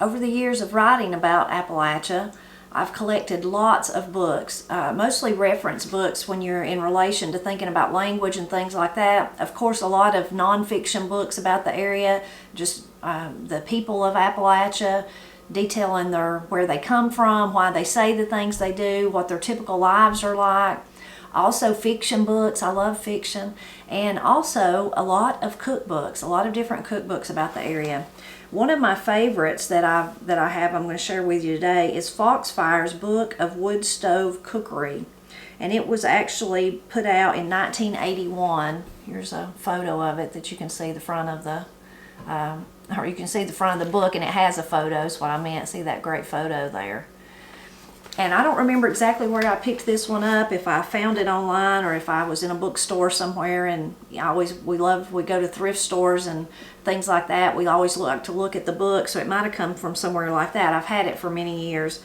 over the years of writing about Appalachia, I've collected lots of books, mostly reference books when you're in relation to thinking about language and things like that. Of course, a lot of nonfiction books about the area, just the people of Appalachia, detailing where they come from, why they say the things they do, what their typical lives are like. Also fiction books, I love fiction, and also a lot of cookbooks, a lot of different cookbooks about the area. One of my favorites that I have, I'm going to share with you today, is Foxfire's Book of Wood Stove Cookery. And it was actually put out in 1981. Here's a photo of it that you can see the front of the, or you can see the front of the book, and it has a photo, is what I meant. See that great photo there. And I don't remember exactly where I picked this one up, if I found it online or if I was in a bookstore somewhere. And we go to thrift stores and things like that. We always like to look at the book, so it might have come from somewhere like that. I've had it for many years.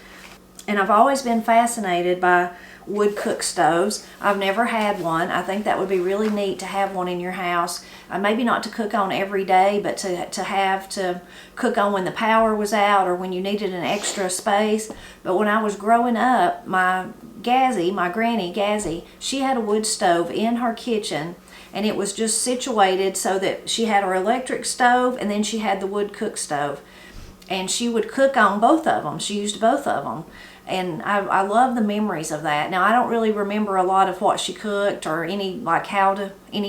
And I've always been fascinated by wood cook stoves. I've never had one. I think that would be really neat to have one in your house. Maybe not to cook on every day, but to have to cook on when the power was out or when you needed an extra space. But when I was growing up, my granny Gazzy, she had a wood stove in her kitchen, and it was just situated so that she had her electric stove and then she had the wood cook stove. And she would cook on both of them. She used both of them. And I love the memories of that. Now, I don't really remember a lot of what she cooked or any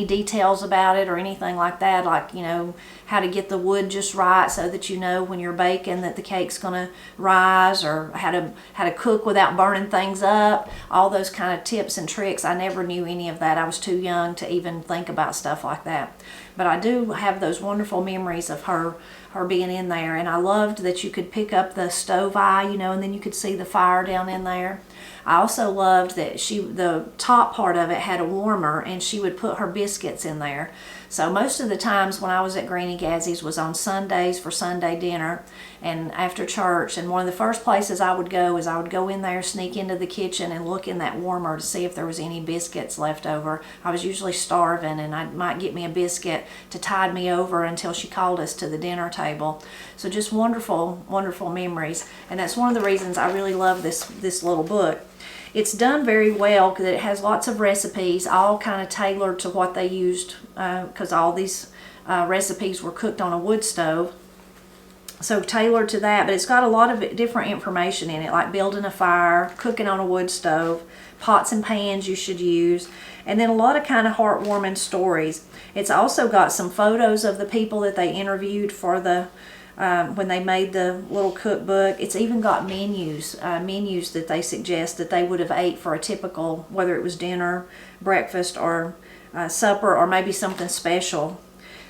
details about it or anything like that, like, you know, how to get the wood just right so that you know when you're baking that the cake's gonna rise, or how to cook without burning things up, all those kind of tips and tricks. I never knew any of that. I was too young to even think about stuff like that. But I do have those wonderful memories of her being in there, and I loved that you could pick up the stove eye, you know, and then you could see the fire down in there. I also loved that the top part of it had a warmer, and she would put her biscuits in there. So most of the times when I was at Granny Gazzy's was on Sundays for Sunday dinner and after church, and one of the first places I would go is I would go in there, sneak into the kitchen and look in that warmer to see if there was any biscuits left over. I was usually starving, and I might get me a biscuit to tide me over until she called us to the dinner table. So just wonderful, wonderful memories, and that's one of the reasons I really love this little book. It's done very well because it has lots of recipes, all kind of tailored to what they used, because all these recipes were cooked on a wood stove. So tailored to that, but it's got a lot of different information in it, like building a fire, cooking on a wood stove, pots and pans you should use, and then a lot of kind of heartwarming stories. It's also got some photos of the people that they interviewed for the when they made the little cookbook. It's even got menus that they suggest that they would have ate for a typical, whether it was dinner, breakfast, or supper, or maybe something special.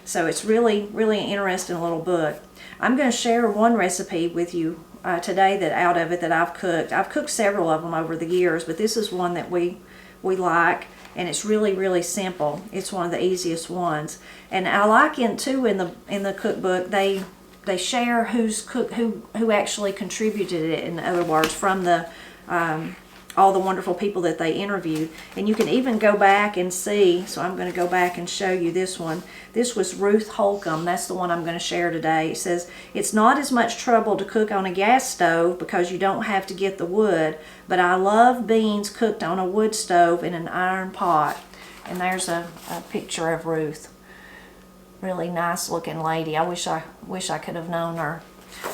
So it's really, really an interesting little book. I'm going to share one recipe with you today that I've cooked. I've cooked several of them over the years, but this is one that we like, and it's really, really simple. It's one of the easiest ones, and I like it too. In the cookbook, they share who actually contributed it. In other words, from all the wonderful people that they interviewed. And you can even go back and see. So I'm going to go back and show you this one. This was Ruth Holcomb. That's the one I'm going to share today. It says, "It's not as much trouble to cook on a gas stove because you don't have to get the wood, but I love beans cooked on a wood stove in an iron pot." And there's a picture of Ruth. Really nice looking lady. I wish I could have known her.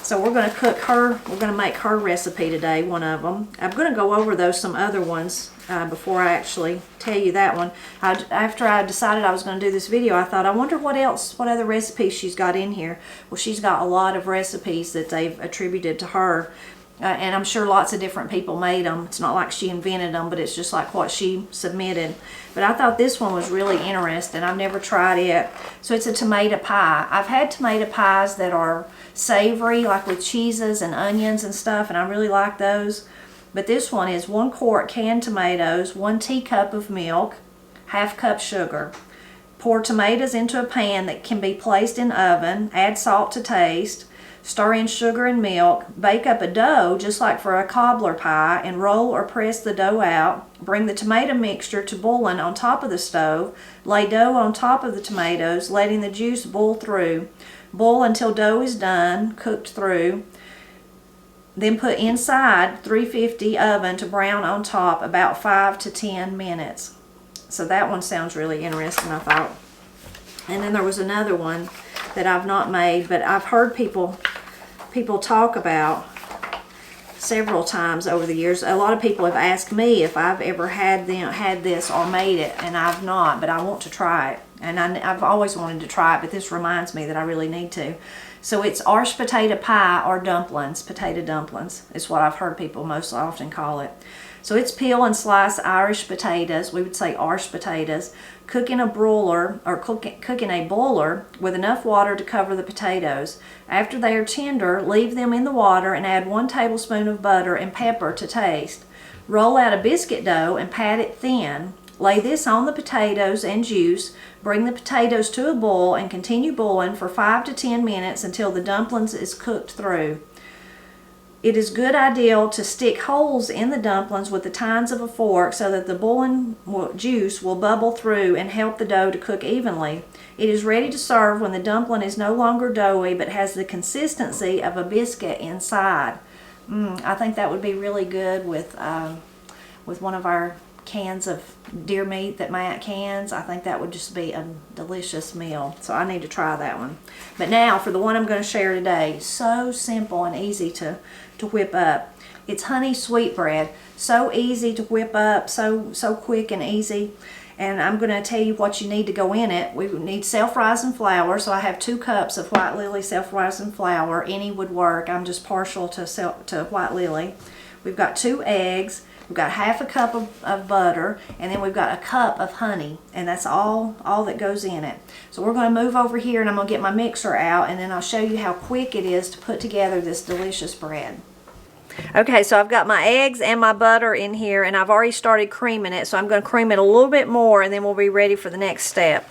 So we're going to cook her. We're going to make her recipe today, one of them. I'm going to go over some other ones before I actually tell you that one. After I decided I was going to do this video, I thought, I wonder what other recipes she's got in here. Well, she's got a lot of recipes that they've attributed to her. And I'm sure lots of different people made them. It's not like she invented them, but it's just like what she submitted. But I thought this one was really interesting. I've never tried it. So it's a tomato pie. I've had tomato pies that are savory, like with cheeses and onions and stuff, and I really like those. But this one is 1 quart canned tomatoes, 1 teacup of milk, ½ cup sugar. Pour tomatoes into a pan that can be placed in oven. Add salt to taste. Stir in sugar and milk. Bake up a dough just like for a cobbler pie and roll or press the dough out. Bring the tomato mixture to boiling on top of the stove. Lay dough on top of the tomatoes, letting the juice boil through. Boil until dough is done, cooked through. Then put inside 350 oven to brown on top about 5 to 10 minutes. So that one sounds really interesting, I thought. And then there was another one that I've not made, but I've heard people talk about several times over the years. A lot of people have asked me if I've ever had this or made it, and I've not, but I want to try it. And I've always wanted to try it, but this reminds me that I really need to. So it's Irish potato pie or dumplings, potato dumplings is what I've heard people most often call it. So it's peel and slice Irish potatoes, we would say Irish potatoes, cook in a broiler or cook in a boiler with enough water to cover the potatoes. After they are tender, leave them in the water and add 1 tablespoon of butter and pepper to taste. Roll out a biscuit dough and pat it thin. Lay this on the potatoes and juice. Bring the potatoes to a boil and continue boiling for 5 to 10 minutes until the dumplings is cooked through. It is good ideal to stick holes in the dumplings with the tines of a fork so that the boiling juice will bubble through and help the dough to cook evenly. It is ready to serve when the dumpling is no longer doughy but has the consistency of a biscuit inside. I think that would be really good with one of our cans of deer meat that Matt cans. I think that would just be a delicious meal. So I need to try that one. But now for the one I'm going to share today. So simple and easy to whip up. It's honey sweetbread. So easy to whip up, so quick and easy. And I'm going to tell you what you need to go in it. We need self-rising flour. So I have 2 cups of White Lily self-rising flour. Any would work. I'm just partial to White Lily. We've got 2 eggs. We've got half a cup of butter, and then we've got a cup of honey, and that's all that goes in it. So we're going to move over here, and I'm going to get my mixer out, and then I'll show you how quick it is to put together this delicious bread. Okay, so I've got my eggs and my butter in here, and I've already started creaming it, so I'm going to cream it a little bit more, and then we'll be ready for the next step.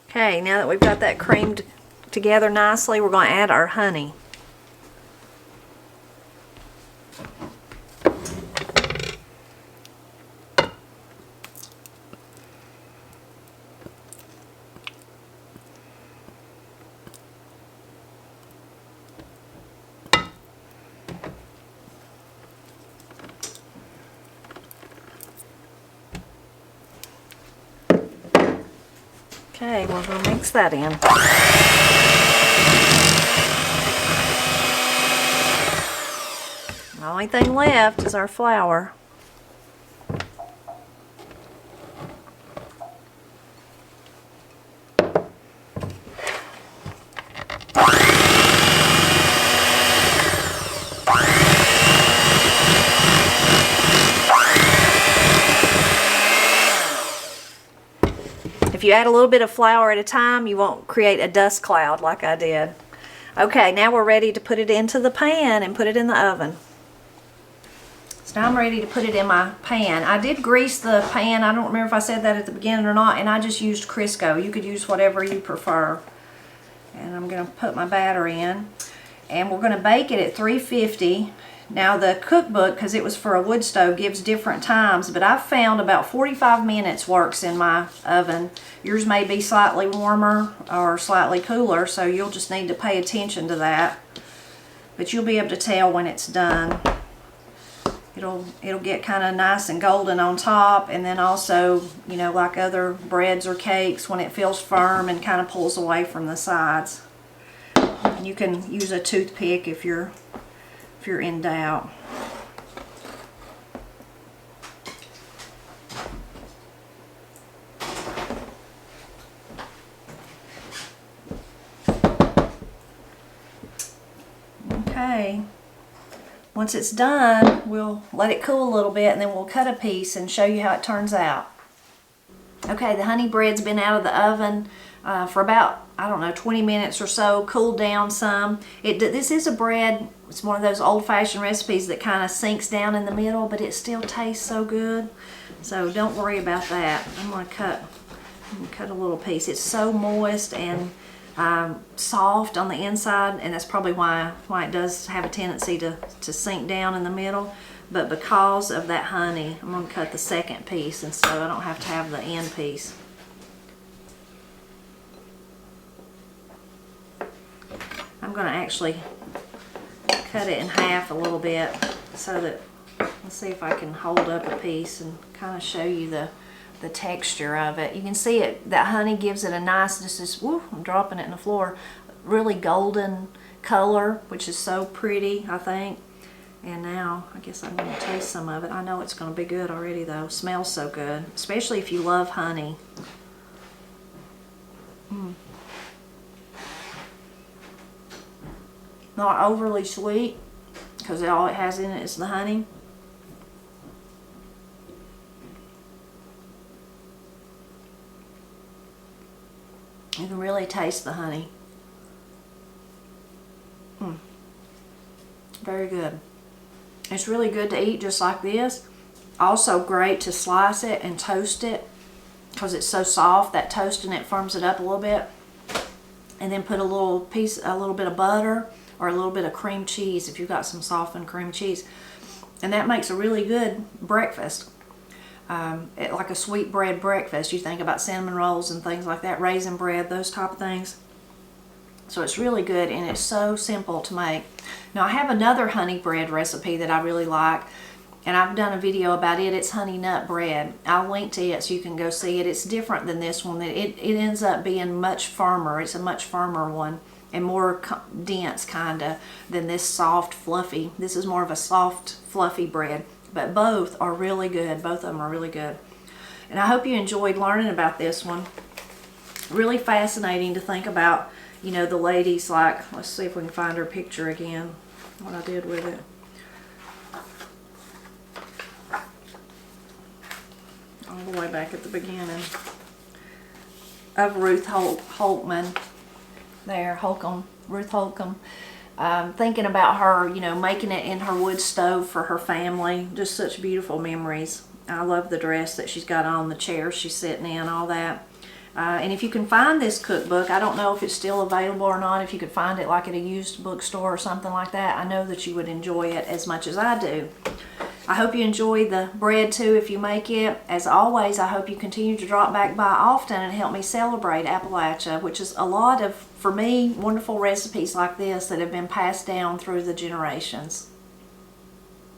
Okay, now that we've got that creamed together nicely, we're going to add our honey. Okay, we're going to mix that in. The only thing left is our flour. If you add a little bit of flour at a time, you won't create a dust cloud like I did. Okay, now we're ready to put it into the pan and put it in the oven. So now I'm ready to put it in my pan. I did grease the pan. I don't remember if I said that at the beginning or not, and I just used Crisco. You could use whatever you prefer. And I'm going to put my batter in, and we're going to bake it at 350. Now the cookbook, because it was for a wood stove, gives different times, but I've found about 45 minutes works in my oven. Yours may be slightly warmer or slightly cooler, so you'll just need to pay attention to that. But you'll be able to tell when it's done. It'll get kind of nice and golden on top, and then also, you know, like other breads or cakes, when it feels firm and kind of pulls away from the sides. And you can use a toothpick if you're in doubt. Okay. Once it's done, we'll let it cool a little bit, and then we'll cut a piece and show you how it turns out. Okay, the honey bread's been out of the oven for about, I don't know, 20 minutes or so, cooled down some. This is a bread, it's one of those old-fashioned recipes that kind of sinks down in the middle, but it still tastes so good. So don't worry about that. I'm going to cut a little piece. It's so moist and soft on the inside, and that's probably why it does have a tendency to sink down in the middle. but because of that honey, I'm going to cut the second piece, and so I don't have to have the end piece. I'm going to actually cut it in half a little bit so that, let's see if I can hold up a piece and kind of show you the texture of it. You can see it, that honey gives it a nice, woo, I'm dropping it in the floor, really golden color, which is so pretty, I think. And now, I guess I'm going to taste some of it. I know it's going to be good already though. Smells so good, especially if you love honey. Not overly sweet, because all it has in it is the honey. You can really taste the honey. Very good. It's really good to eat just like this. Also great to slice it and toast it because it's so soft. That toasting it firms it up a little bit. And then put a little bit of butter or a little bit of cream cheese if you've got some softened cream cheese. And that makes a really good breakfast. Like a sweet bread breakfast. You think about cinnamon rolls and things like that, raisin bread, those type of things. So it's really good, and it's so simple to make. Now I have another honey bread recipe that I really like, and I've done a video about it. It's honey nut bread. I'll link to it so you can go see it. It's different than this one. It ends up being much firmer. It's a much firmer one and more dense kind of than this soft fluffy. This is more of a soft fluffy bread, but both are really good. Both of them are really good. And I hope you enjoyed learning about this one. Really fascinating to think about, you know, the ladies, like, let's see if we can find her picture again, what I did with it. All the way back at the beginning of Ruth Holcomb. There, Ruth Holcomb. Thinking about her, you know, making it in her wood stove for her family. Just such beautiful memories. I love the dress that she's got on, the chair she's sitting in, all that. And if you can find this cookbook, I don't know if it's still available or not, if you could find it like at a used bookstore or something like that, I know that you would enjoy it as much as I do. I hope you enjoy the bread too if you make it. As always, I hope you continue to drop back by often and help me celebrate Appalachia, which is a lot of, for me, wonderful recipes like this that have been passed down through the generations.